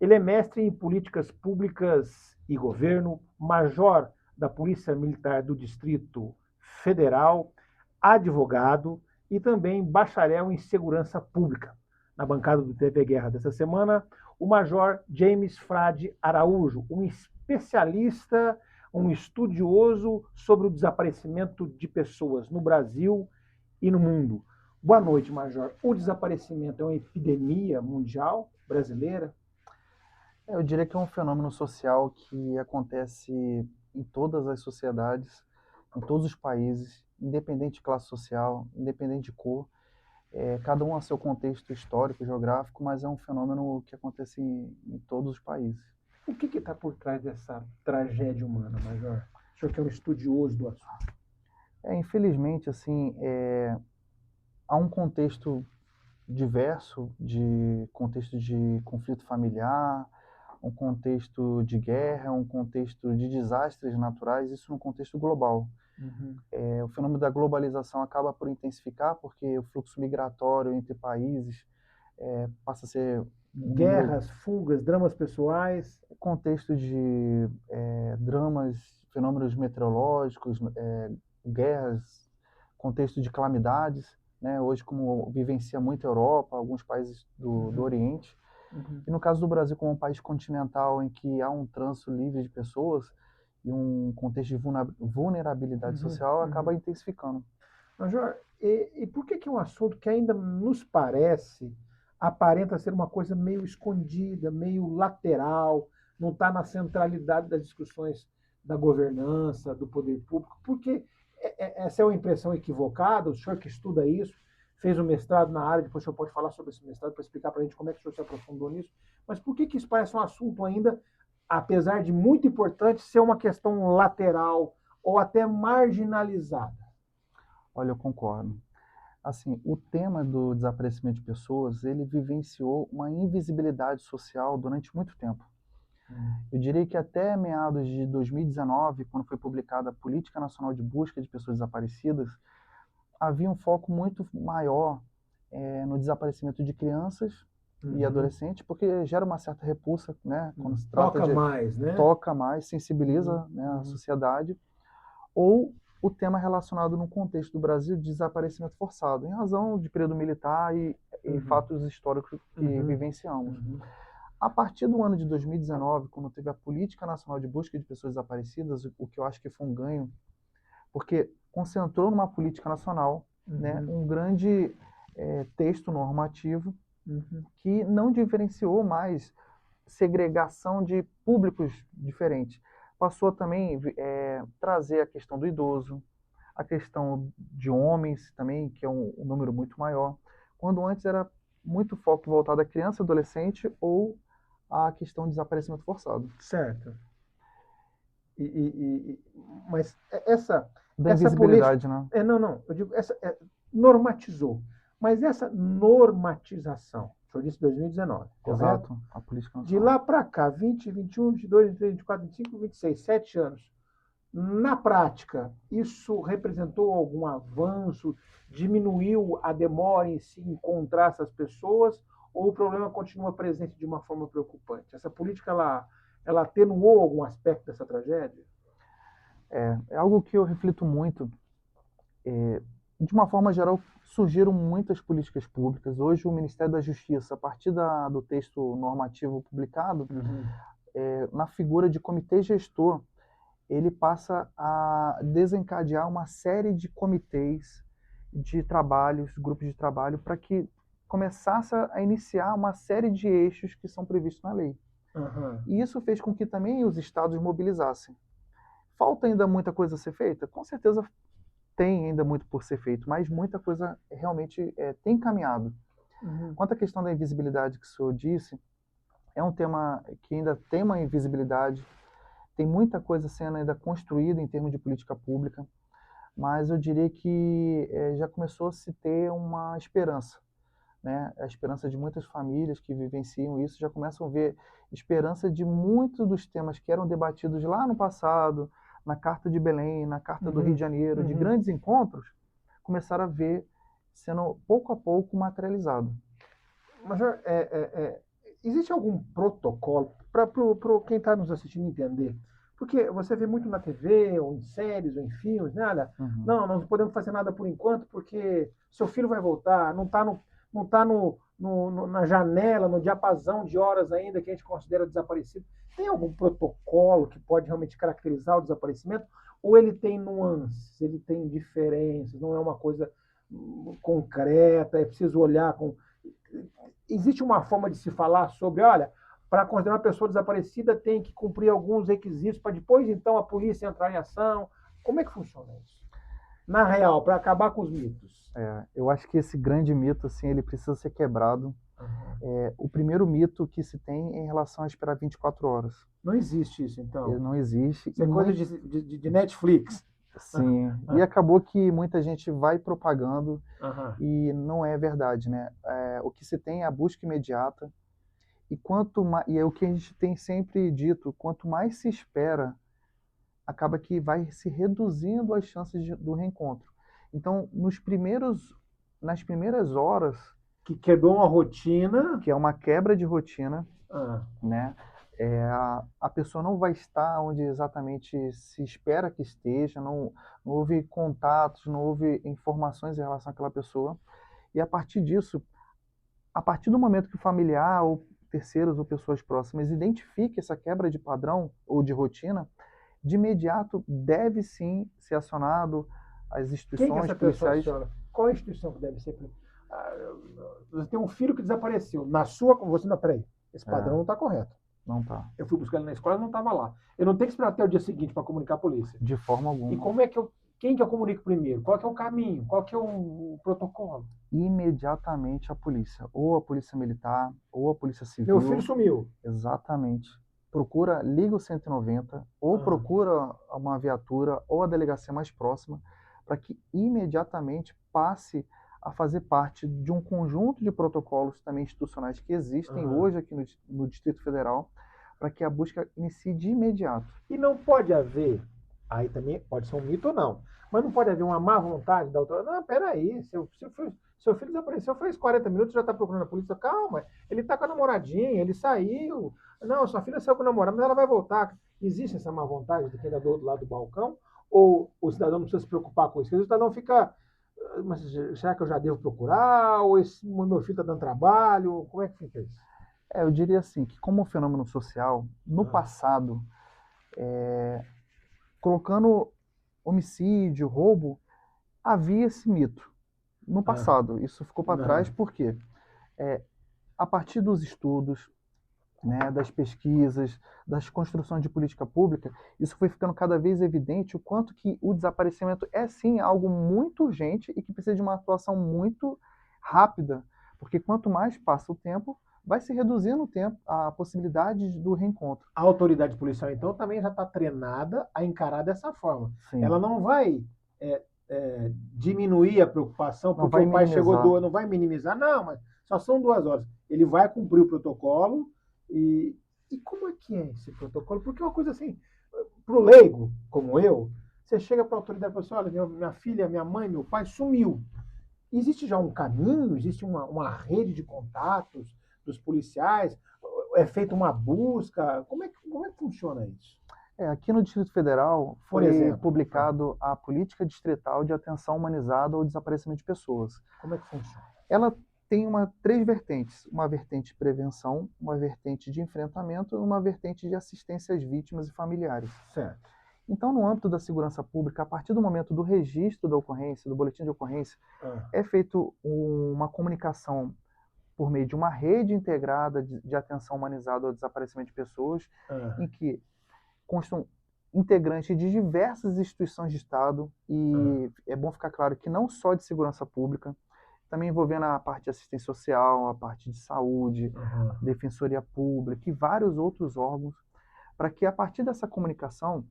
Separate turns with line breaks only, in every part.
Ele é mestre em políticas públicas e governo, major da Polícia Militar do Distrito Federal, advogado e também bacharel em segurança pública. Na bancada do TV Guerra dessa semana, o major James Frade Araújo, um especialista, um estudioso sobre o desaparecimento de pessoas no Brasil e no mundo. Boa noite, major. O desaparecimento é uma epidemia mundial brasileira?
Eu diria que é um fenômeno social que acontece em todas as sociedades, em todos os países, independente de classe social, independente de cor, cada um a seu contexto histórico, geográfico, mas é um fenômeno que acontece em todos os países.
O que está por trás dessa tragédia humana, major? O senhor que é um estudioso do assunto.
Infelizmente, assim, há um contexto diverso, de contexto de conflito familiar, um contexto de guerra, um contexto de desastres naturais, isso num contexto global. O fenômeno da globalização acaba por intensificar porque o fluxo migratório entre países passa a ser um número,
Guerras, fugas, dramas pessoais.
contexto de dramas, fenômenos meteorológicos, guerras, contexto de calamidades, né? Hoje, como vivencia muito a Europa, alguns países do Oriente, e no caso do Brasil, como um país continental em que há um trânsito livre de pessoas e um contexto de vulnerabilidade social, acaba intensificando.
Major, e por que é um assunto que ainda nos parece, aparenta ser uma coisa meio escondida, meio lateral, não está na centralidade das discussões da governança, do poder público? Porque essa é uma impressão equivocada, o senhor que estuda isso, fez um mestrado na área, depois o senhor pode falar sobre esse mestrado para explicar para a gente como é que o senhor se aprofundou nisso, mas por que isso parece um assunto ainda, apesar de muito importante, ser uma questão lateral ou até marginalizada?
Olha, eu concordo. Assim, o tema do desaparecimento de pessoas, ele vivenciou uma invisibilidade social durante muito tempo. Eu diria que até meados de 2019, quando foi publicada a Política Nacional de Busca de Pessoas Desaparecidas, havia um foco muito maior no desaparecimento de crianças e adolescentes, porque gera uma certa repulsa, né? Quando se trata
Toca
de
mais, né?
toca mais, sensibiliza, né, a sociedade, ou o tema relacionado no contexto do Brasil de desaparecimento forçado, em razão de período militar e fatos históricos que vivenciamos. A partir do ano de 2019, quando teve a Política Nacional de Busca de Pessoas Desaparecidas, o que eu acho que foi um ganho, porque concentrou numa política nacional, né, um grande texto normativo que não diferenciou mais segregação de públicos diferentes. Passou a também trazer a questão do idoso, a questão de homens também, que é um número muito maior, quando antes era muito foco voltado à criança, adolescente ou à questão de desaparecimento forçado.
Certo. Mas
Da
essa política.
invisibilidade, né?
Não, eu digo, normatizou. Mas essa normatização, o senhor disse 2019, correto?
Exato, a política
De
nacional.
lá para cá, 20, 21, 22, 23, 24, 25, 26, 7 anos. Na prática, isso representou algum avanço? Diminuiu a demora em se encontrar essas pessoas? Ou o problema continua presente de uma forma preocupante? Essa política, ela atenuou algum aspecto dessa tragédia?
É algo que eu reflito muito. De uma forma geral, surgiram muitas políticas públicas. Hoje, o Ministério da Justiça, a partir do texto normativo publicado, na figura de comitê gestor, ele passa a desencadear uma série de comitês de trabalhos, grupos de trabalho, para que começasse a iniciar uma série de eixos que são previstos na lei. E isso fez com que também os estados mobilizassem. Falta ainda muita coisa a ser feita? Com certeza tem ainda muito por ser feito, mas muita coisa realmente tem caminhado. Quanto à questão da invisibilidade que o senhor disse, é um tema que ainda tem uma invisibilidade, tem muita coisa sendo ainda construída em termos de política pública, mas eu diria que já começou a se ter uma esperança, né? A esperança de muitas famílias que vivenciam isso já começam a ver esperança de muitos dos temas que eram debatidos lá no passado, na Carta de Belém, na Carta do Rio de Janeiro, de grandes encontros, começaram a ver sendo pouco a pouco materializado.
Major, existe algum protocolo para quem está nos assistindo entender? Porque você vê muito na TV, ou em séries, ou em filmes, né? Olha,
Uhum.
não, não podemos fazer nada por enquanto, porque seu filho vai voltar, não tá na janela, no diapasão de horas ainda que a gente considera desaparecido. Tem algum protocolo que pode realmente caracterizar o desaparecimento? Ou ele tem nuances, ele tem diferenças, não é uma coisa concreta, é preciso olhar com. Existe uma forma de se falar sobre, olha, para considerar uma pessoa desaparecida tem que cumprir alguns requisitos para depois então a polícia entrar em ação. Como é que funciona isso? Na real, para acabar com os mitos.
Eu acho que esse grande mito, assim, ele precisa ser quebrado. O primeiro mito que se tem é em relação a esperar 24 horas.
Não existe isso, então.
Ele não existe.
Isso é coisa de Netflix.
Sim, e acabou que muita gente vai propagando
Aham.
e não é verdade, né? O que se tem é a busca imediata e é o que a gente tem sempre dito, quanto mais se espera, acaba que vai se reduzindo as chances do reencontro. Então, nas primeiras horas,
Que quebrou uma rotina.
que é uma quebra de rotina,
Ah,
né? A pessoa não vai estar onde exatamente se espera que esteja, não houve contatos, não houve informações em relação àquela pessoa. E a partir disso, a partir do momento que o familiar ou terceiros ou pessoas próximas identifique essa quebra de padrão ou de rotina, de imediato deve sim ser acionado as
quem que
instituições
essa pessoa
policiais.
aciona? Qual a instituição que deve ser? Ah, você tem um filho que desapareceu. Na sua. Você não, peraí. Esse padrão
É,
não está correto.
não tá,
Eu fui buscar ele na escola e não estava lá. Eu não tenho que esperar até o dia seguinte para comunicar à polícia.
de forma
E
alguma.
como é que eu. Quem que eu comunico primeiro? Qual que é o caminho? Qual que é o protocolo?
Imediatamente a polícia, ou a polícia militar, ou a polícia
Meu filho
civil.
sumiu.
Exatamente. Procura, liga o 190, ou
Ah,
procura uma viatura, ou a delegacia mais próxima, para que imediatamente passe a fazer parte de um conjunto de protocolos também institucionais que existem
ah.
hoje aqui no Distrito Federal, para que a busca inicie de imediato.
E não pode haver, aí também pode ser um mito ou não, mas não pode haver uma má vontade da autoridade. Não, peraí, seu filho desapareceu faz 40 minutos, já está procurando a polícia. Calma, ele está com a namoradinha, ele saiu. Não, sua filha saiu com o namorado, mas ela vai voltar. Existe essa má vontade de quem está do outro lado do balcão? Ou o cidadão não precisa se preocupar com isso? O cidadão fica, mas será que eu já devo procurar? Ou meu filho está dando trabalho? Como é que fica isso?
Eu diria assim, que como fenômeno social, no
Ah,
passado, colocando homicídio, roubo, havia esse mito. No
ah,
passado, isso ficou para trás
não.
porque a partir dos estudos, né, das pesquisas, das construções de política pública, isso foi ficando cada vez evidente o quanto que o desaparecimento é sim algo muito urgente e que precisa de uma atuação muito rápida, porque quanto mais passa o tempo, vai se reduzindo o tempo, a possibilidade do reencontro.
A autoridade policial, então, também já está treinada a encarar dessa forma.
Sim,
Ela não vai diminuir a preocupação
não
porque
vai
o pai chegou
minimizar.
não vai minimizar, não, mas só são 2 horas. Ele vai cumprir o protocolo e como é que é esse protocolo? Porque é uma coisa assim, para o leigo, como eu, você chega para a autoridade e fala assim, olha, minha filha, minha mãe, meu pai sumiu. Existe já um caminho, existe uma rede de contatos dos policiais, é feita uma busca, como é que funciona isso?
Aqui no Distrito Federal
Por
foi
exemplo,
publicado a Política Distrital de Atenção Humanizada ao Desaparecimento de Pessoas.
como é que funciona?
Ela tem três vertentes: uma vertente de prevenção, uma vertente de enfrentamento e uma vertente de assistência às vítimas e familiares.
Certo.
Então, no âmbito da segurança pública, a partir do momento do registro da ocorrência, do boletim de ocorrência,
Ah,
é feito uma comunicação por meio de uma rede integrada de atenção humanizada ao desaparecimento de pessoas,
ah,
em que constam integrantes de diversas instituições de Estado,
ah,
e é bom ficar claro que não só de segurança pública, também envolvendo a parte de assistência social, a parte de saúde,
aham.
defensoria pública e vários outros órgãos, para que a partir dessa comunicação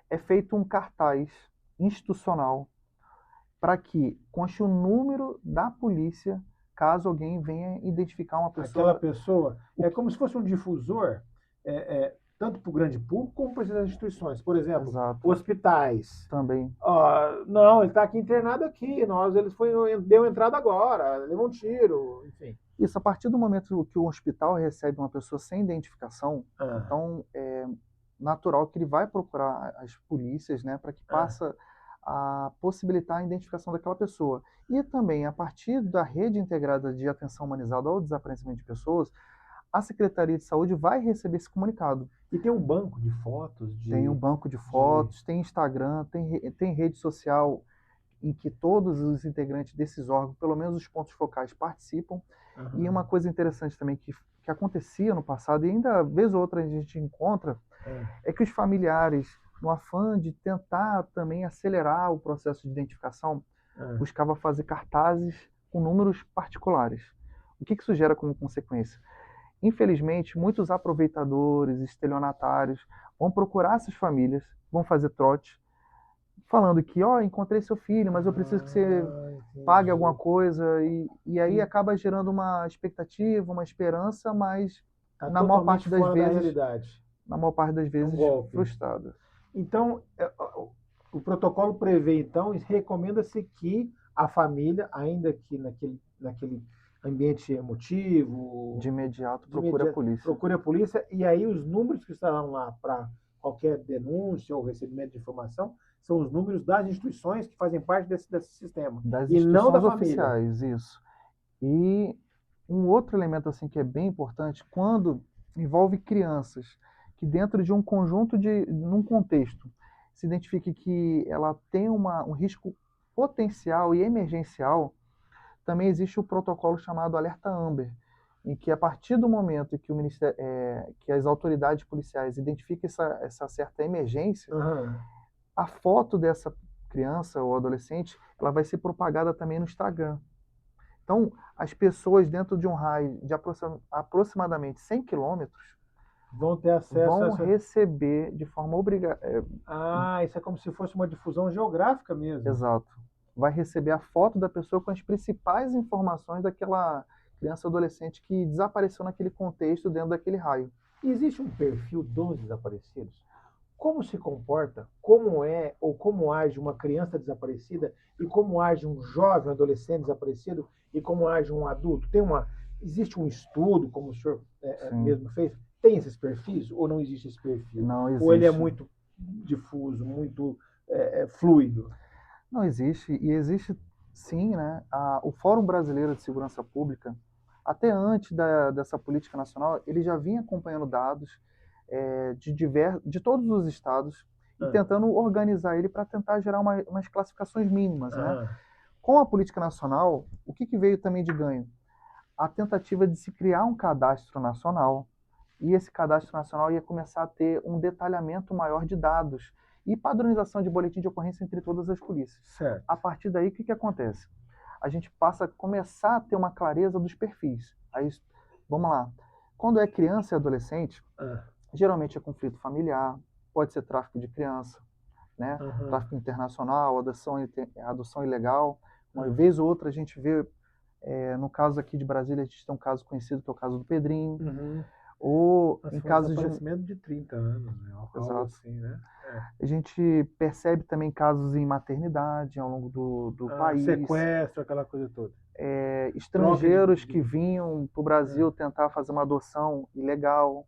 é feito um cartaz institucional para que conste o número da polícia caso alguém venha identificar uma
Aquela
pessoa.
pessoa
O
é
que,
como se fosse um difusor, tanto para o grande público como para as instituições. Por exemplo,
Exato.
hospitais.
Também.
Não, ele está aqui internado aqui, deu entrada agora, levou um tiro, enfim.
Isso, a partir do momento que o hospital recebe uma pessoa sem identificação,
Ah,
então é natural que ele vai procurar as polícias, né, para que passa a possibilitar a identificação daquela pessoa. E também, a partir da rede integrada de atenção humanizada ao desaparecimento de pessoas, a Secretaria de Saúde vai receber esse comunicado.
E tem um banco de fotos
Tem um banco de fotos, tem Instagram, tem rede social em que todos os integrantes desses órgãos, pelo menos os pontos focais, participam. E uma coisa interessante também que acontecia no passado, e ainda vez ou outra a gente encontra, é que os familiares, no afã de tentar também acelerar o processo de identificação, buscava fazer cartazes com números particulares. O que isso gera como consequência? Infelizmente, muitos aproveitadores, estelionatários, vão procurar essas famílias, vão fazer trote, falando que, encontrei seu filho, mas eu preciso que você pague alguma coisa, e aí acaba gerando uma expectativa, uma esperança, mas na maior parte das vezes, frustrada.
Então, o protocolo prevê, então, recomenda-se que a família, ainda que naquele ambiente emotivo,
de imediato procure a polícia.
Procure a polícia, e aí os números que estarão lá para qualquer denúncia ou recebimento de informação são os números das instituições que fazem parte desse sistema.
Das
e não da
oficiais, família. Isso. E um outro elemento assim que é bem importante, quando envolve crianças, que dentro de um conjunto num contexto, se identifique que ela tem um risco potencial e emergencial, também existe o protocolo chamado Alerta Amber, em que a partir do momento que que as autoridades policiais identificam essa certa emergência, a foto dessa criança ou adolescente, ela vai ser propagada também no Instagram. Então, as pessoas dentro de um raio de aproximadamente 100 quilômetros
vão ter acesso
receber de forma obrigatória.
Isso é como se fosse uma difusão geográfica mesmo.
Exato. Vai receber a foto da pessoa com as principais informações daquela criança ou adolescente que desapareceu naquele contexto dentro daquele raio.
Existe um perfil dos desaparecidos? Como se comporta, como é ou como age uma criança desaparecida e como age um jovem adolescente desaparecido e como age um adulto? Existe um estudo, como o senhor mesmo fez? Tem esses perfis ou não existe esse perfil?
Não existe.
Ou ele é muito difuso, muito fluido?
Não existe, e existe sim, né? O Fórum Brasileiro de Segurança Pública, até antes dessa política nacional, ele já vinha acompanhando dados de todos os estados e tentando organizar ele para tentar gerar umas classificações mínimas, né? Com a política nacional, o que veio também de ganho? A tentativa de se criar um cadastro nacional, e esse cadastro nacional ia começar a ter um detalhamento maior de dados e padronização de boletim de ocorrência entre todas as polícias.
Certo.
A partir daí, o que acontece? A gente passa a começar a ter uma clareza dos perfis. Aí, vamos lá. Quando é criança e adolescente, geralmente é conflito familiar, pode ser tráfico de criança, né? Tráfico internacional, adoção ilegal. Uma vez ou outra a gente vê, no caso aqui de Brasília, a gente tem um caso conhecido que é o caso do Pedrinho. Ou em casos
de 30 anos, né? Algo assim, né?
A gente percebe também casos em maternidade ao longo do país.
Sequestro, aquela coisa toda.
Estrangeiros que vinham para o Brasil tentar fazer uma adoção ilegal.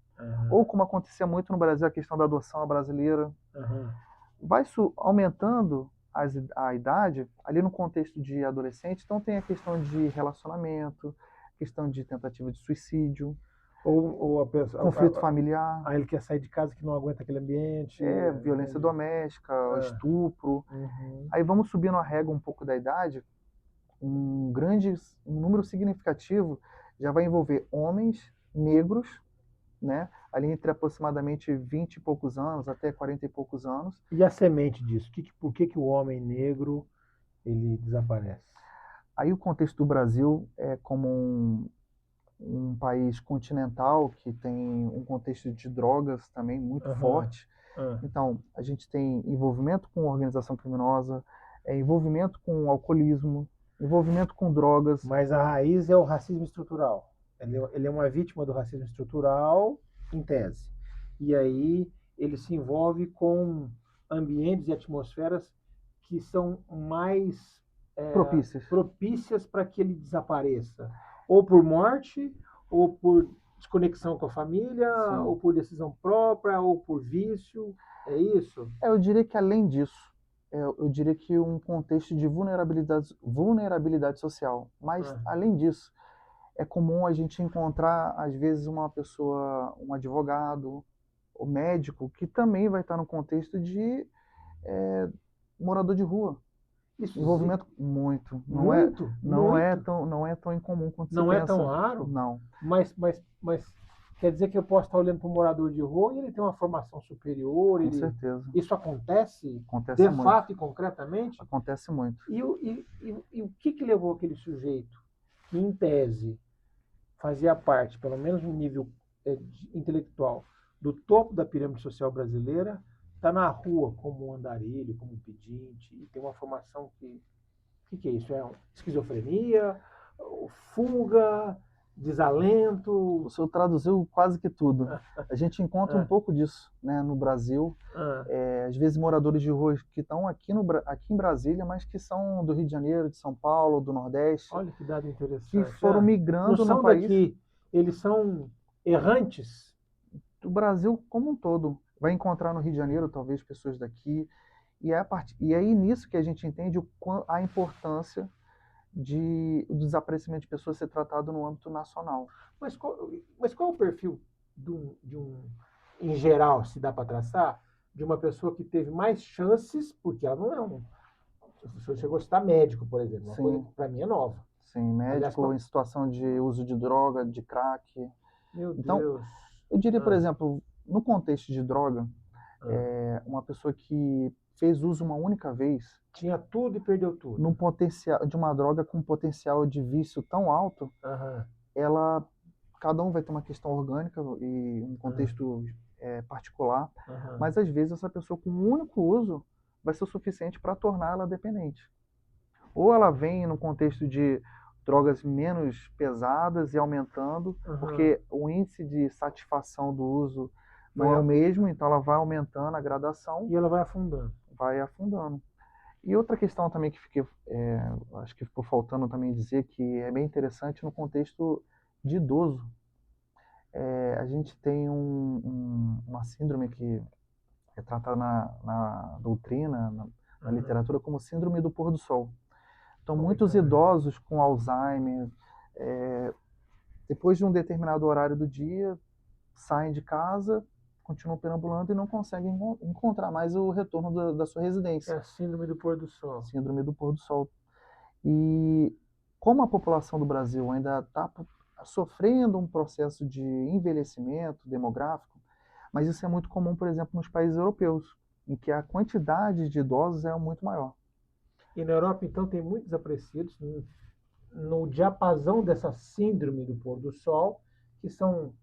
Ou como acontecia muito no Brasil, a questão da adoção brasileira. Vai aumentando a idade, ali no contexto de adolescente, então tem a questão de relacionamento, questão de tentativa de suicídio.
Ou a pessoa,
conflito familiar.
Aí ele quer sair de casa que não aguenta aquele ambiente.
Violência doméstica, estupro. Aí vamos subindo a régua um pouco da idade, um número significativo já vai envolver homens negros, né? Ali entre aproximadamente 20 e poucos anos até 40 e poucos anos.
E a semente disso? Por que o homem negro ele desaparece?
Aí o contexto do Brasil é como um país continental que tem um contexto de drogas também muito forte. Então, a gente tem envolvimento com organização criminosa, envolvimento com alcoolismo, envolvimento com drogas.
Mas a raiz é o racismo estrutural. Ele é uma vítima do racismo estrutural, em tese. E aí ele se envolve com ambientes e atmosferas que são mais
Propícias.
propícias para que ele desapareça, ou por morte, ou por desconexão com a família,
Sim.
ou por decisão própria, ou por vício. É isso?
Eu diria que além disso, eu diria que um contexto de vulnerabilidade social. Mas,
Ah,
além disso, é comum a gente encontrar, às vezes, uma pessoa, um advogado, o médico, que também vai estar no contexto de morador de rua.
isso
Envolvimento muito.
muito, muito.
Não é tão incomum quanto se
Não é tão
pensa.
raro,
Não.
mas quer dizer que eu posso estar olhando para um morador de rua e ele tem uma formação superior,
Com
ele,
certeza.
isso acontece
Acontece
de
muito.
fato e concretamente?
Acontece muito.
E o que levou aquele sujeito, que em tese fazia parte, pelo menos no nível intelectual, do topo da pirâmide social brasileira, está na rua como um andarilho, como um pedinte, e tem uma formação que. O que é isso? É esquizofrenia, fuga, desalento?
O senhor traduziu quase que tudo. A gente encontra um
Ah,
pouco disso, né, no Brasil.
ah,
Às vezes moradores de rua que estão aqui em Brasília, mas que são do Rio de Janeiro, de São Paulo, do Nordeste,
olha que dado
que
interessante.
foram
Não
migrando no
são
país,
daqui, eles são errantes.
do Brasil como um todo. Vai encontrar no Rio de Janeiro, talvez, pessoas daqui. E é aí nisso que a gente entende a importância o desaparecimento de pessoas ser tratado no âmbito nacional.
Mas qual é o perfil em geral, se dá para traçar, de uma pessoa que teve mais chances, porque ela não é um. Se você chegou a citar médico, por exemplo, uma coisa
Sim,
que para mim é nova.
sim,
Aliás,
médico em situação de uso de droga, de crack.
meu
Então,
Deus.
eu diria, por
Ah,
exemplo, no contexto de droga,
ah.
uma pessoa que fez uso uma única vez
Tinha tudo e perdeu tudo.
num potencial de uma droga com potencial de vício tão alto,
Aham,
ela cada um vai ter uma questão orgânica e um
aham,
contexto particular,
aham.
mas às vezes essa pessoa com um único uso vai ser o suficiente para torná-la dependente. Ou ela vem no contexto de drogas menos pesadas e aumentando,
Aham.
porque o índice de satisfação do uso não
Vai
é o
a-
mesmo, então ela vai aumentando a gradação,
E ela vai afundando.
vai afundando. E outra questão também que acho que ficou faltando também dizer que é bem interessante no contexto de idoso. A gente tem uma síndrome que é tratada na doutrina, na
Aham.
literatura, como síndrome do pôr do sol. Então,
Como é que
muitos
é?
idosos com Alzheimer, depois de um determinado horário do dia, saem de casa, continuam perambulando e não conseguem encontrar mais o retorno da sua
É
residência.
a síndrome do pôr do sol.
Síndrome do pôr do sol. E como a população do Brasil ainda está sofrendo um processo de envelhecimento demográfico, mas isso é muito comum, por exemplo, nos países europeus, em que a quantidade de idosos é muito maior.
E na Europa, então, tem muitos desaparecidos no diapasão dessa síndrome do pôr do sol, que são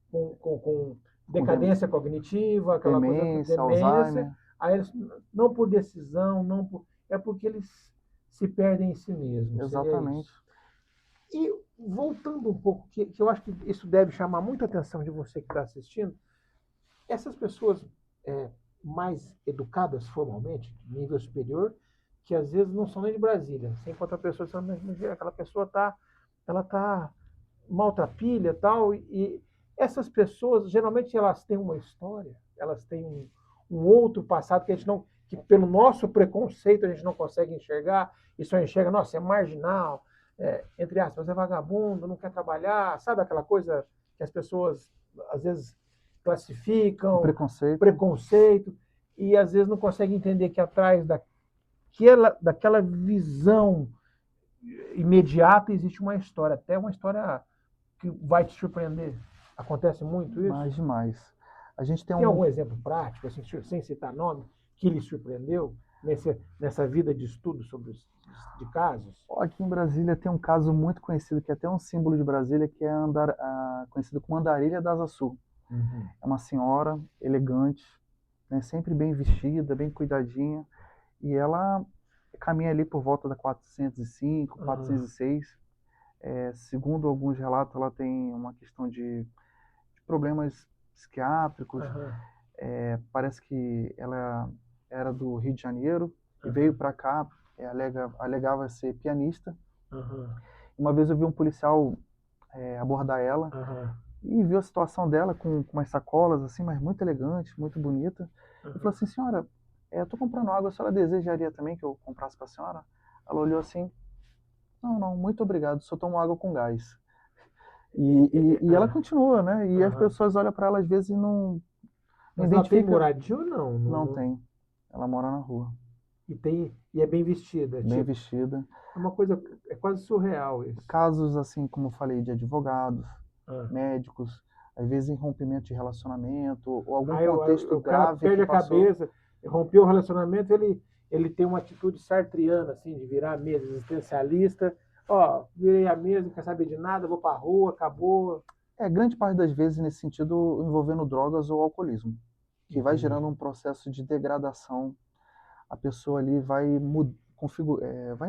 com
Com
decadência cognitiva, aquela coisa,
demência,
demência,
Alzheimer,
aí eles, não por decisão, é porque eles se perdem em si mesmos, seria
exatamente.
isso. E voltando um pouco, que eu acho que isso deve chamar muita atenção de você que está assistindo, essas pessoas é, mais educadas formalmente, nível superior, que às vezes não são nem de Brasília. Você encontra pessoas que aquela pessoa ela tá maltrapilha tal, e essas pessoas geralmente elas têm uma história, elas têm um outro passado que a gente não, que pelo nosso preconceito a gente não consegue enxergar, e só enxerga, nossa, é marginal, entre aspas, é vagabundo, não quer trabalhar, sabe aquela coisa que as pessoas às vezes
O
classificam,
preconceito,
preconceito, e às vezes não conseguem entender que atrás daquela visão imediata existe uma história, até uma história que vai te surpreender. Acontece muito isso?
mais demais. A gente tem
Tem
um,
algum exemplo prático, assim, sem citar nome, que lhe surpreendeu nessa vida de estudo de casos?
aqui em Brasília tem um caso muito conhecido, que é até um símbolo de Brasília, que é conhecido como Andarilha das Açu.
Uhum.
É uma senhora elegante, né, sempre bem vestida, bem cuidadinha, e ela caminha ali por volta da 405, 406. Segundo alguns relatos, ela tem uma questão de problemas psiquiátricos.
Aham,
Parece que ela era do Rio de Janeiro e
aham,
veio para cá, alegava ser pianista.
aham,
Uma vez eu vi um policial abordar ela
aham,
e viu a situação dela com umas sacolas assim, mas muito elegante, muito bonita. E falou
aham.
assim: senhora, eu estou comprando água, a senhora desejaria também que eu comprasse para a senhora? Ela olhou assim: não, não, muito obrigado, só tomo água com gás. E ela
Ah,
continua, né? E as
aham.
pessoas olham para ela às vezes e não
Mas ela tem
identifica.
moradia ou não?
Não tem. Ela mora na rua,
E é bem vestida,
bem
tipo,
vestida.
é uma coisa, é quase surreal isso.
Casos assim, como eu falei, de advogados,
Ah.
médicos, às vezes em rompimento de relacionamento ou algum
Aí
contexto
o cara
grave que
perde a
passou.
cabeça, rompeu o relacionamento, ele tem uma atitude sartriana, assim, de virar a mesa, existencialista. Ó, virei a mesa, não quer saber de nada, vou pra rua, acabou.
Grande parte das vezes nesse sentido envolvendo drogas ou alcoolismo, que vai
Entendi.
gerando um processo de degradação. A pessoa ali vai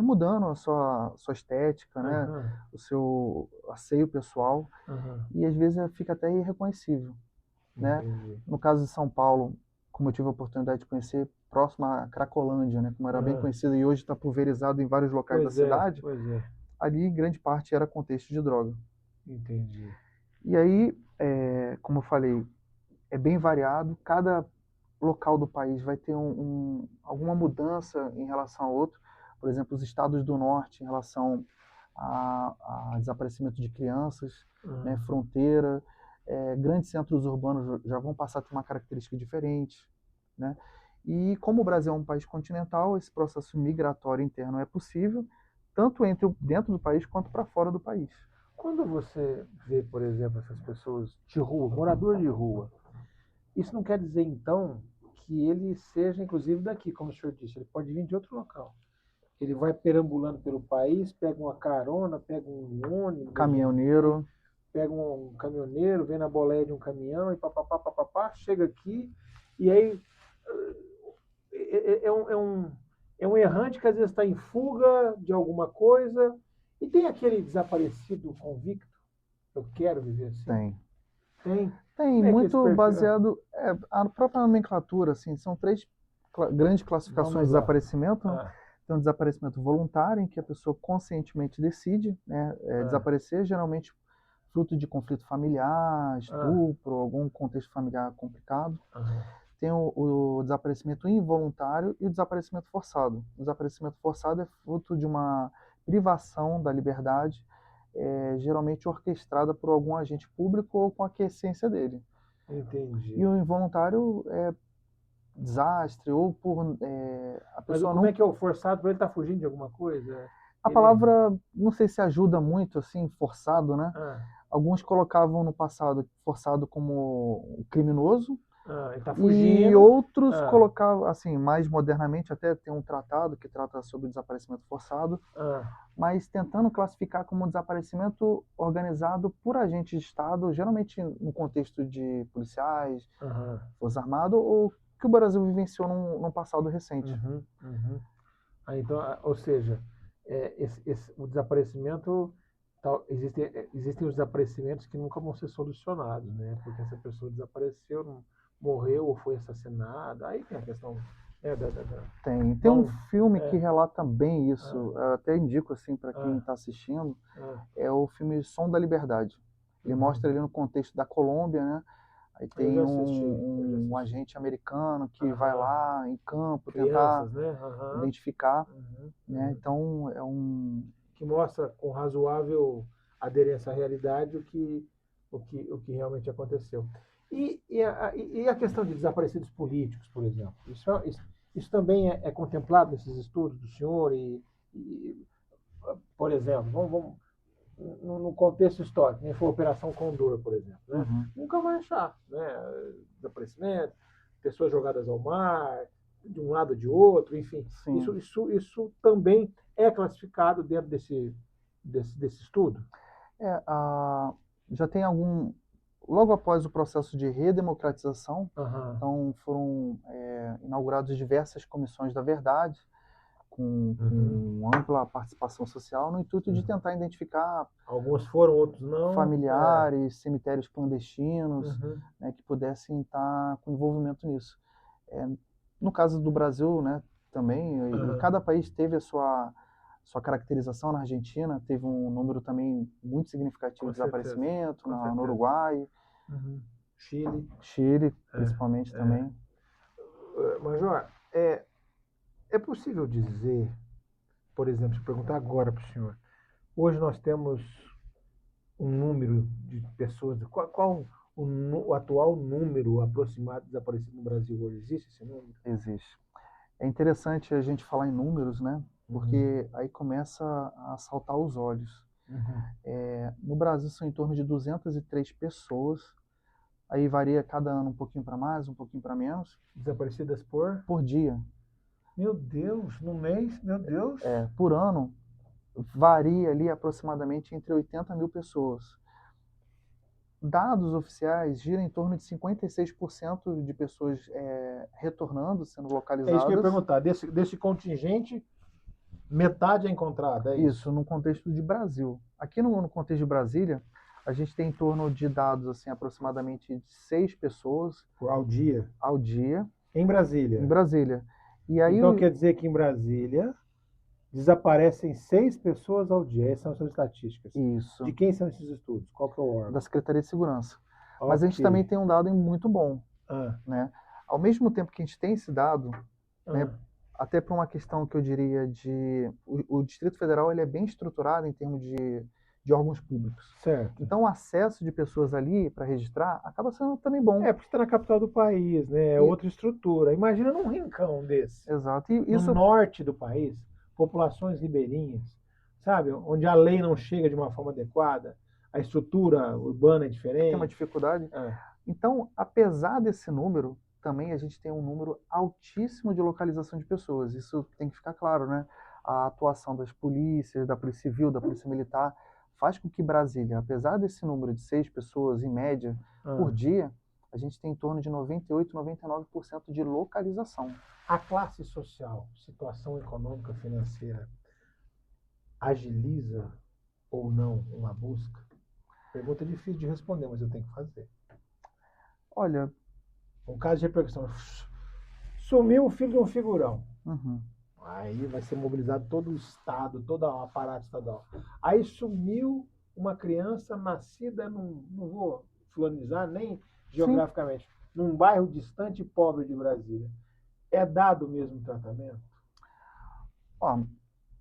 mudando a sua estética, né?
Aham,
O seu asseio pessoal
aham,
e às vezes fica até irreconhecível, né?
entendi.
No caso de São Paulo, como eu tive a oportunidade de conhecer, próximo à Cracolândia, né? Como era bem
Aham.
conhecida e hoje está pulverizado em vários locais da
Pois é,
cidade,
pois é,
ali em grande parte era contexto de droga.
entendi.
E aí, como eu falei, é bem variado, cada local do país vai ter alguma mudança em relação ao outro. Por exemplo, os estados do norte em relação a desaparecimento de crianças, né,
Aham,
fronteira, grandes centros urbanos já vão passar a ter uma característica diferente, né? E como o Brasil é um país continental, esse processo migratório interno é possível, tanto dentro do país quanto para fora do país.
quando você vê, por exemplo, essas pessoas de rua, morador de rua, isso não quer dizer, então, que ele seja, inclusive, daqui, como o senhor disse, ele pode vir de outro local. Ele vai perambulando pelo país, pega uma carona, pega um ônibus,
Caminhoneiro,
pega um caminhoneiro, vem na boleia de um caminhão e papapá, papapá, chega aqui e aí é um errante que às vezes está em fuga de alguma coisa e tem aquele desaparecido convicto. Eu quero viver assim.
tem.
Tem.
Tem
Como é que é esse
muito
perfil?
baseado, a própria nomenclatura, assim, são três grandes classificações
Vamos
de
lá.
desaparecimento, né?
Ah,
Tem um desaparecimento voluntário, em que a pessoa conscientemente decide, né,
ah,
desaparecer, geralmente fruto de conflito familiar,
ah,
estupro, algum contexto familiar complicado.
ah,
Tem o desaparecimento involuntário e o desaparecimento forçado. O desaparecimento forçado é fruto de uma privação da liberdade, geralmente orquestrada por algum agente público ou com a aquiescência dele. E
entendi.
o involuntário é desastre ou por a
Mas
pessoa
como é
não.
que é o forçado para ele estar tá fugindo de alguma coisa?
A
Ele.
palavra não sei se ajuda muito, assim, forçado, né?
Ah,
Alguns colocavam no passado forçado como criminoso
ele está
e
fugindo.
outros
Ah,
colocavam, assim, mais modernamente, até tem um tratado que trata sobre o desaparecimento forçado,
ah,
mas tentando classificar como desaparecimento organizado por agentes de Estado, geralmente no contexto de policiais,
aham,
Forças Armadas, ou que o Brasil vivenciou num passado recente.
uhum, uhum. Então, ou seja, o desaparecimento, existem os desaparecimentos que nunca vão ser solucionados, né? Porque essa pessoa desapareceu, morreu ou foi assassinada. Aí tem a questão, né,
Tem um
vão,
filme que
é,
relata bem
ah,
isso, eu até indico assim para quem
ah,
está assistindo,
ah,
é o filme Som da Liberdade. Ele
uhum.
mostra ali no contexto da Colômbia, né? Aí
Eu
tem
já assisti, eu já
um
assisti.
agente americano que vai
Aham.
lá em campo tentar
Crianças, né? Aham.
identificar,
Uhum,
né?
uhum.
Então é um.
Que mostra com razoável aderência à realidade o que realmente aconteceu. E a questão de desaparecidos políticos, por exemplo? Isso também é contemplado nesses estudos do senhor? Por exemplo, vamos no contexto histórico, né? Foi a Operação Condor, por exemplo. Né?
Uhum,
Nunca vai achar né? Desaparecimento, pessoas jogadas ao mar, de um lado ou de outro, enfim.
sim.
Isso também é classificado dentro desse estudo?
É, a, já tem algum. Logo após o processo de redemocratização,
Aham,
então foram inauguradas diversas comissões da verdade, com ampla participação social, no intuito de tentar identificar
Alguns foram, outros não.
familiares, cemitérios clandestinos,
Uhum.
né, que pudessem estar com envolvimento nisso. No caso do Brasil, né, também, e cada país teve a sua caracterização. Na Argentina teve um número também muito significativo
Com
de desaparecimento,
Com
no
certeza.
Uruguai,
Chile.
principalmente também.
Major, é possível dizer, por exemplo, se eu perguntar agora para o senhor, hoje nós temos um número de pessoas, qual o atual número aproximado de desaparecidos no Brasil hoje? Existe esse número?
Existe. É interessante a gente falar em números, né? Porque aí começa a saltar os olhos. No Brasil são em torno de 203 pessoas, aí varia cada ano um pouquinho para mais, um pouquinho para menos.
Desaparecidas
por dia.
Meu Deus, no mês? Meu Deus!
Por ano varia ali aproximadamente entre 80 mil pessoas. Dados oficiais giram em torno de 56% de pessoas retornando, sendo localizadas.
É isso que eu ia perguntar. Desse contingente, metade é encontrada, é isso?
Isso, no contexto de Brasil. Aqui no contexto de Brasília, a gente tem em torno de dados assim, aproximadamente de 6 pessoas
ao dia.
Em Brasília.
Em Brasília.
E aí,
então quer dizer que em Brasília desaparecem 6 pessoas ao dia. Essas são as estatísticas.
Isso.
De quem são esses estudos? Qual que é o órgão?
Da Secretaria de Segurança. Mas a gente também tem um dado muito bom. Né? Ao mesmo tempo que a gente tem esse dado, né, até por uma questão que eu diria de... O Distrito Federal ele é bem estruturado em termos de órgãos públicos.
Certo.
Então o acesso de pessoas ali para registrar acaba sendo também bom.
Porque está na capital do país, né? É outra estrutura. Imagina num rincão desse.
Exato.
No norte do país, populações ribeirinhas, sabe? Onde a lei não chega de uma forma adequada, a estrutura urbana é diferente.
Tem uma dificuldade. Então, apesar desse número, também a gente tem um número altíssimo de localização de pessoas. Isso tem que ficar claro, né? A atuação das polícias, da Polícia Civil, da Polícia Militar, faz com que Brasília, apesar desse número de 6 pessoas em média por dia, a gente tem em torno de 98, 99% de localização.
A classe social, situação econômica, financeira, agiliza ou não uma busca? Pergunta difícil de responder, mas eu tenho que fazer.
Olha,
um caso de repercussão. Sumiu o filho de um figurão. Aí vai ser mobilizado todo o Estado, todo o aparato estadual. Aí sumiu uma criança nascida não vou fulanizar nem geograficamente, num bairro distante e pobre de Brasília. É dado o mesmo tratamento?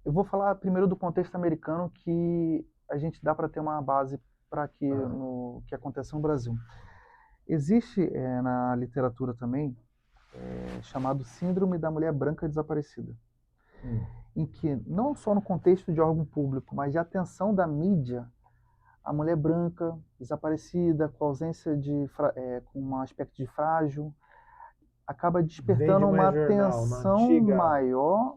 Eu vou falar primeiro do contexto americano, que a gente dá para ter uma base para que no que acontece no Brasil. Existe na literatura também chamado Síndrome da Mulher Branca Desaparecida, em que não só no contexto de órgão público, mas de atenção da mídia, a mulher branca desaparecida, com ausência com um aspecto de frágil, acaba despertando uma atenção maior,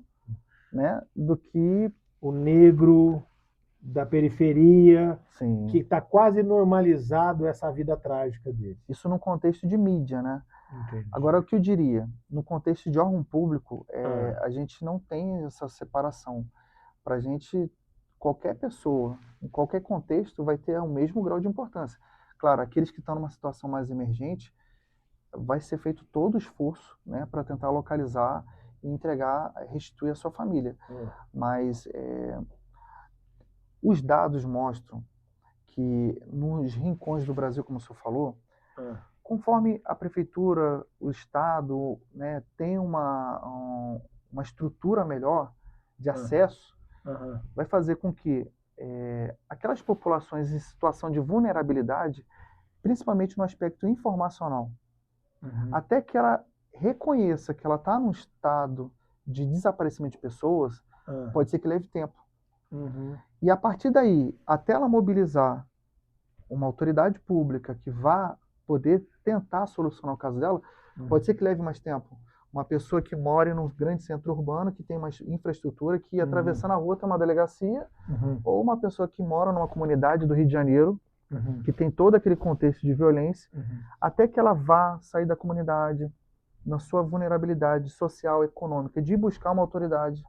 né, do que
o negro da periferia,
Sim.
que está quase normalizado essa vida trágica dele.
Isso no contexto de mídia, né?
Entendi.
Agora, o que eu diria, no contexto de órgão público, a gente não tem essa separação. Para a gente, qualquer pessoa, em qualquer contexto, vai ter o mesmo grau de importância. Claro, aqueles que estão numa situação mais emergente, vai ser feito todo o esforço, né, para tentar localizar e entregar, restituir a sua família. Mas os dados mostram que nos rincões do Brasil, como o senhor falou, conforme a prefeitura, o Estado, né, tem uma estrutura melhor de acesso, vai fazer com que aquelas populações em situação de vulnerabilidade, principalmente no aspecto informacional, até que ela reconheça que ela está num estado de desaparecimento de pessoas, pode ser que leve tempo. E a partir daí, até ela mobilizar uma autoridade pública que vá poder tentar solucionar o caso dela, pode ser que leve mais tempo. Uma pessoa que mora num grande centro urbano, que tem uma infraestrutura, que atravessando a rua tem uma delegacia, ou uma pessoa que mora numa comunidade do Rio de Janeiro, que tem todo aquele contexto de violência, até que ela vá sair da comunidade, na sua vulnerabilidade social, econômica, de buscar uma autoridade,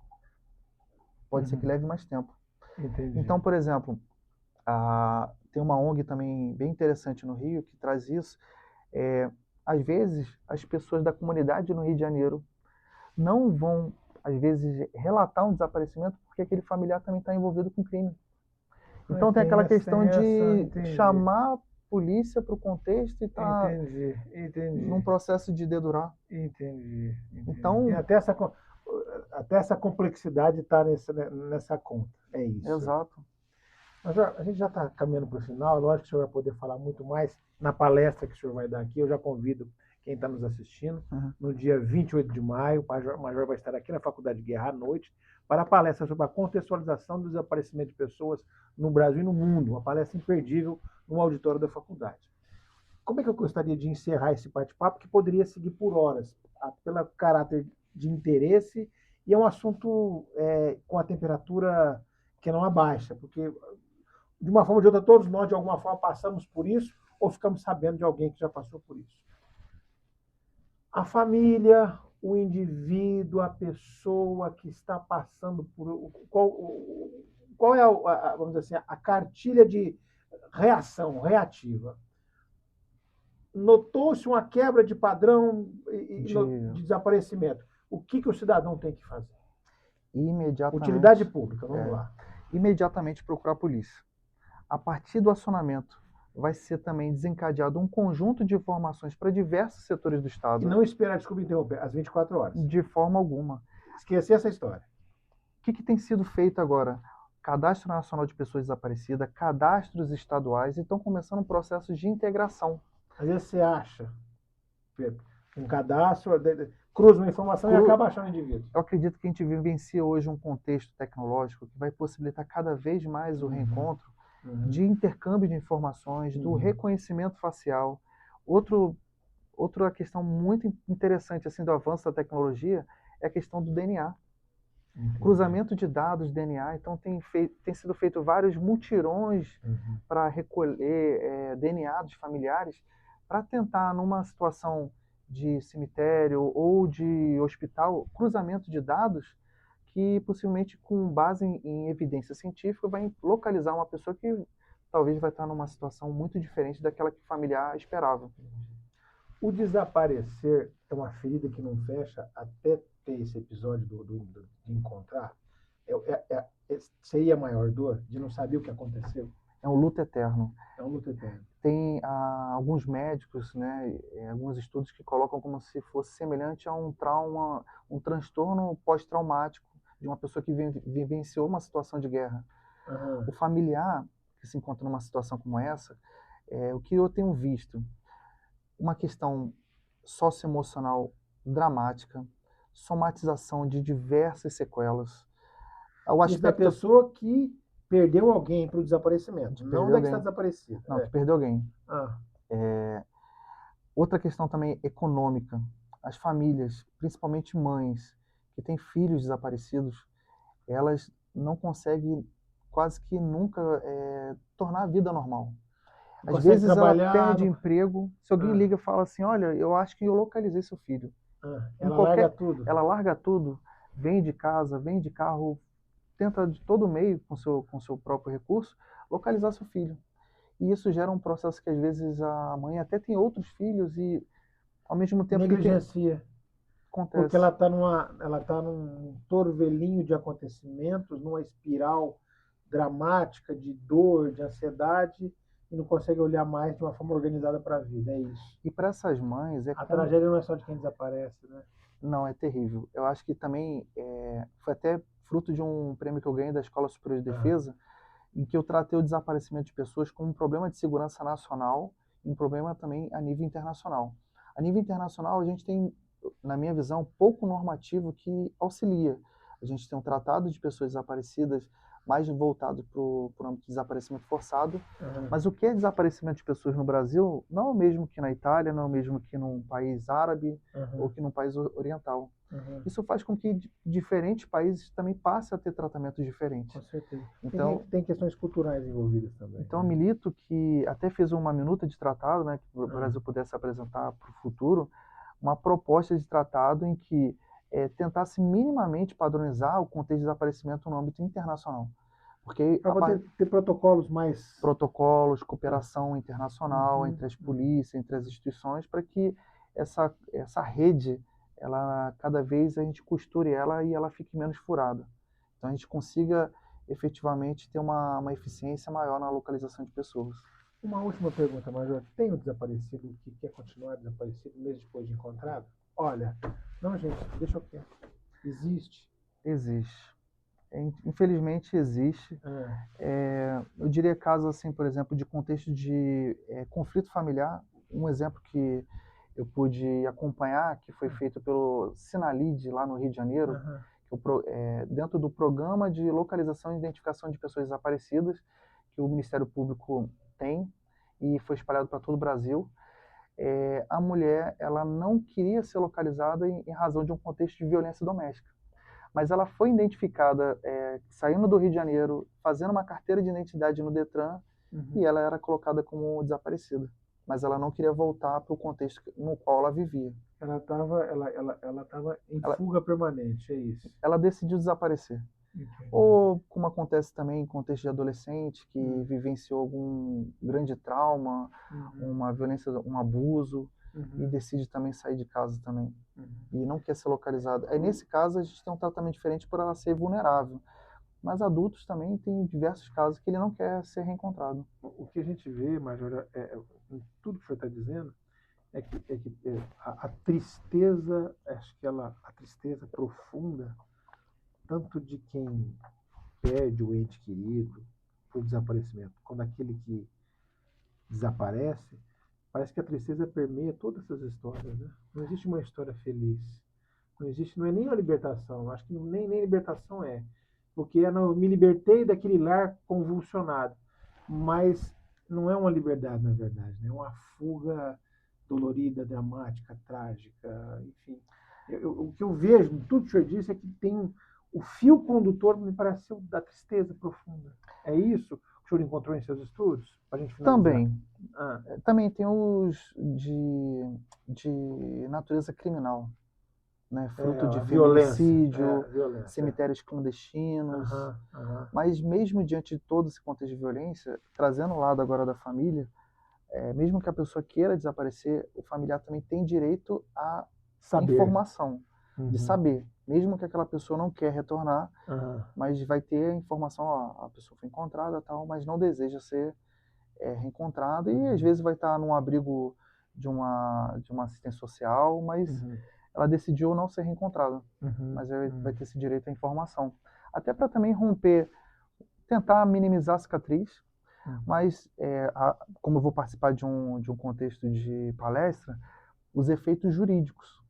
pode ser que leve mais tempo.
Entendi.
Então, por exemplo, tem uma ONG também bem interessante no Rio que traz isso. Às vezes, as pessoas da comunidade no Rio de Janeiro não vão, às vezes, relatar um desaparecimento porque aquele familiar também está envolvido com crime. Então tem aquela questão de chamar a polícia para o contexto e estar num processo de dedurar.
Entendi.
Então,
tem até essa complexidade está nessa conta. É isso.
Exato.
Mas a gente já está caminhando para o final. Lógico que o senhor vai poder falar muito mais na palestra que o senhor vai dar aqui. Eu já convido quem está nos assistindo. No dia 28 de maio, o Major vai estar aqui na Faculdade de Guerra à noite para a palestra sobre a contextualização do desaparecimento de pessoas no Brasil e no mundo. Uma palestra imperdível no auditório da faculdade. Como é que eu gostaria de encerrar esse bate-papo, que poderia seguir por horas, pelo caráter de interesse, e é um assunto com a temperatura que não abaixa, porque, de uma forma ou de outra, todos nós, de alguma forma, passamos por isso, ou ficamos sabendo de alguém que já passou por isso. A família, o indivíduo, a pessoa que está passando por... Qual é, vamos dizer assim, a cartilha de reação, reativa? Notou-se uma quebra de padrão de desaparecimento. O que o cidadão tem que fazer?
Imediatamente.
Utilidade pública, vamos lá.
Imediatamente procurar a polícia. A partir do acionamento, vai ser também desencadeado um conjunto de informações para diversos setores do Estado.
E não esperar, desculpa interromper, às 24 horas.
De forma alguma.
Esquecer essa história.
O que tem sido feito agora? Cadastro Nacional de Pessoas Desaparecidas, cadastros estaduais, e estão começando um processo de integração.
Às vezes você acha um cadastro, cruza uma informação e acaba achando o indivíduo.
Eu acredito que a gente vivencia hoje um contexto tecnológico que vai possibilitar cada vez mais o reencontro de intercâmbio de informações, do reconhecimento facial. Outra questão muito interessante assim, do avanço da tecnologia é a questão do DNA. Cruzamento de dados de DNA. Então, tem sido feito vários mutirões para recolher DNA dos familiares, para tentar, numa situação de cemitério ou de hospital, cruzamento de dados que possivelmente, com base em evidência científica, vai localizar uma pessoa que talvez vai estar numa situação muito diferente daquela que o familiar esperava.
O desaparecer é uma ferida que não fecha até ter esse episódio de encontrar? Seria a maior dor de não saber o que aconteceu?
É um luto eterno.
É um luto eterno.
Tem alguns médicos, né, alguns estudos que colocam como se fosse semelhante a um trauma, um transtorno pós-traumático de uma pessoa que vivenciou uma situação de guerra. O familiar que se encontra numa situação como essa, o que eu tenho visto, uma questão socioemocional dramática, somatização de diversas sequelas. O
aspecto da pessoa que perdeu alguém para o desaparecimento, não da que está desaparecida.
Não, que perdeu alguém. Outra questão também econômica. As famílias, principalmente mães, que têm filhos desaparecidos, elas não conseguem quase que nunca tornar a vida normal. Às vezes ela perde emprego, se alguém liga e fala assim, olha, eu acho que eu localizei seu filho.
Ela larga tudo.
Ela larga tudo, vem de casa, vem de carro, tenta de todo meio, com seu próprio recurso, localizar seu filho. E isso gera um processo que às vezes a mãe até tem outros filhos e ao mesmo tempo
negligencia. Acontece. Porque ela tá num torvelinho de acontecimentos, numa espiral dramática de dor, de ansiedade, e não consegue olhar mais de uma forma organizada para a vida, é isso.
E para essas mães...
A tragédia não é só de quem desaparece, né?
Não, é terrível. Eu acho que também foi até fruto de um prêmio que eu ganhei da Escola Superior de Defesa, em que eu tratei o desaparecimento de pessoas como um problema de segurança nacional e um problema também a nível internacional. A nível internacional, a gente tem, na minha visão, pouco normativo que auxilia. A gente tem um tratado de pessoas desaparecidas mais voltado para o âmbito de desaparecimento forçado, mas o que é desaparecimento de pessoas no Brasil não é o mesmo que na Itália, não é o mesmo que num país árabe ou que num país oriental. Isso faz com que diferentes países também passem a ter tratamentos diferentes.
Com certeza. Então, tem questões culturais envolvidas também.
Então, eu milito que até fez uma minuta de tratado, né, que o Brasil pudesse apresentar para o futuro, uma proposta de tratado em que tentasse minimamente padronizar o contexto de desaparecimento no âmbito internacional. Porque
Para ter protocolos mais...
protocolos, cooperação internacional entre as
Uhum.
polícias, entre as instituições, para que essa rede, ela cada vez a gente costure ela e ela fique menos furada. Então a gente consiga efetivamente ter uma eficiência maior na localização de pessoas.
Uma última pergunta, Major. Tem um desaparecido que quer continuar desaparecido mesmo depois de encontrado? Olha, não, gente, deixa eu quieto. Existe.
Existe. Infelizmente existe. Eu diria casos assim, por exemplo, de contexto de conflito familiar. Um exemplo que eu pude acompanhar, que foi feito pelo Sinalid lá no Rio de Janeiro, dentro do programa de localização e identificação de pessoas desaparecidas que o Ministério Público tem e foi espalhado para todo o Brasil. A mulher, ela não queria ser localizada em razão de um contexto de violência doméstica, mas ela foi identificada saindo do Rio de Janeiro, fazendo uma carteira de identidade no Detran, e ela era colocada como desaparecida. Mas ela não queria voltar para o contexto no qual ela vivia.
Ela estava em fuga permanente, é isso?
Ela decidiu desaparecer.
Entendi.
Ou, como acontece também em contexto de adolescente, que vivenciou algum grande trauma, uma violência, um abuso, e decide também sair de casa também. E não quer ser localizada. Aí, nesse caso, a gente tem um tratamento diferente por ela ser vulnerável. Mas adultos também tem diversos casos que ele não quer ser reencontrado.
O que a gente vê, Major, em tudo que o senhor está dizendo, é que a tristeza, acho que a tristeza profunda, tanto de quem perde o ente querido por desaparecimento, quando aquele que desaparece, parece que a tristeza permeia todas essas histórias, né? Não existe uma história feliz. Não existe, não é nem a libertação, acho que nem libertação é. Porque eu não me libertei daquele lar convulsionado. Mas não é uma liberdade, na verdade, né? É uma fuga dolorida, dramática, trágica, enfim. O que eu vejo, tudo que o senhor disse, é que tem o fio condutor, me parece ser da tristeza profunda. É isso que o senhor encontrou em seus estudos? Para a gente finalizar.
Também tem os de natureza criminal, né? Fruto de feminicídio, cemitérios clandestinos. Mas mesmo diante de todo esse contexto de violência, trazendo o lado agora da família, mesmo que a pessoa queira desaparecer, o familiar também tem direito à informação, de saber. Mesmo que aquela pessoa não quer retornar, mas vai ter a informação, ó, a pessoa foi encontrada, tal, mas não deseja ser reencontrada, e às vezes vai estar num abrigo de uma assistência social, mas ela decidiu não ser reencontrada, mas vai ter esse direito à informação. Até para também romper, tentar minimizar a cicatriz, mas como eu vou participar de um contexto de palestra, os efeitos jurídicos.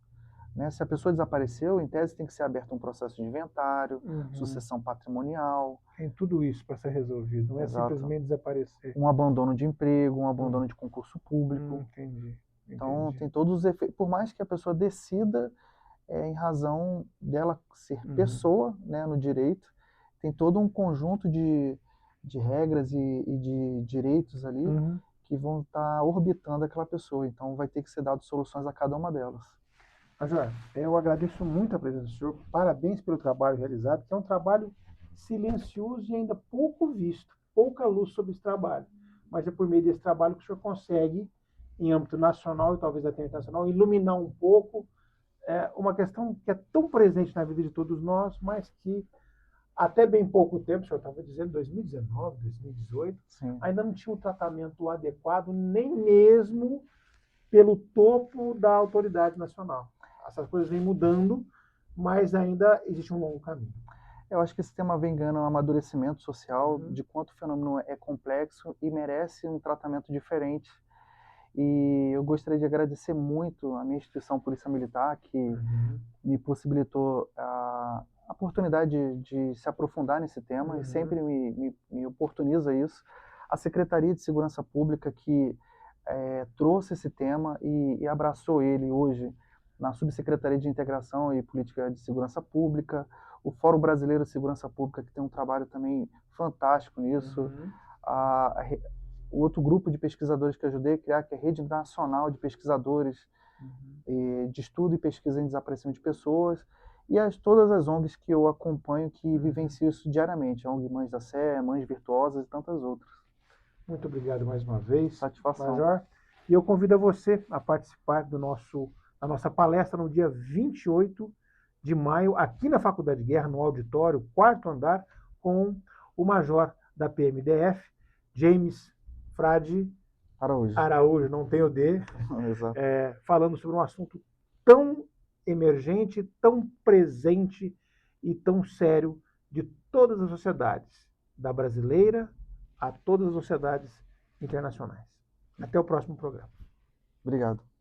Né? Se a pessoa desapareceu, em tese tem que ser aberto um processo de inventário, sucessão patrimonial.
Tem tudo isso para ser resolvido, não é simplesmente desaparecer.
Um abandono de emprego, um abandono de concurso público.
Entendi.
Então tem todos os efeitos, por mais que a pessoa decida, em razão dela ser pessoa, né, no direito, tem todo um conjunto de regras e de direitos ali que vão estar orbitando aquela pessoa. Então vai ter que ser dado soluções a cada uma delas.
Major, eu agradeço muito a presença do senhor, parabéns pelo trabalho realizado, que é um trabalho silencioso e ainda pouco visto, pouca luz sobre esse trabalho. Mas é por meio desse trabalho que o senhor consegue, em âmbito nacional e talvez até internacional, iluminar um pouco uma questão que é tão presente na vida de todos nós, mas que até bem pouco tempo, o senhor estava dizendo, 2019, 2018, ainda não tinha um tratamento adequado, nem mesmo pelo topo da autoridade nacional. Essas coisas vêm mudando, mas ainda existe um longo caminho.
Eu acho que esse tema vem ganhando um amadurecimento social de quanto o fenômeno é complexo e merece um tratamento diferente. E eu gostaria de agradecer muito a minha instituição Polícia Militar, que me possibilitou a oportunidade de se aprofundar nesse tema e sempre me oportuniza isso. A Secretaria de Segurança Pública, que trouxe esse tema e abraçou ele hoje na Subsecretaria de Integração e Política de Segurança Pública, o Fórum Brasileiro de Segurança Pública, que tem um trabalho também fantástico nisso, o outro grupo de pesquisadores que eu ajudei a criar, que é a Rede Nacional de Pesquisadores de Estudo e Pesquisa em Desaparecimento de Pessoas, e todas as ONGs que eu acompanho que vivenciam isso diariamente, a ONG Mães da Sé, Mães Virtuosas e tantas outras.
Muito obrigado mais uma vez,
Satisfação.
Major. E eu convido a você a participar da nossa palestra no dia 28 de maio, aqui na Faculdade de Guerra, no auditório, quarto andar, com o Major da PMDF, James Frade Araújo, não tem o D,
Exato.
falando sobre um assunto tão emergente, tão presente e tão sério de todas as sociedades, da brasileira a todas as sociedades internacionais. Até o próximo programa.
Obrigado.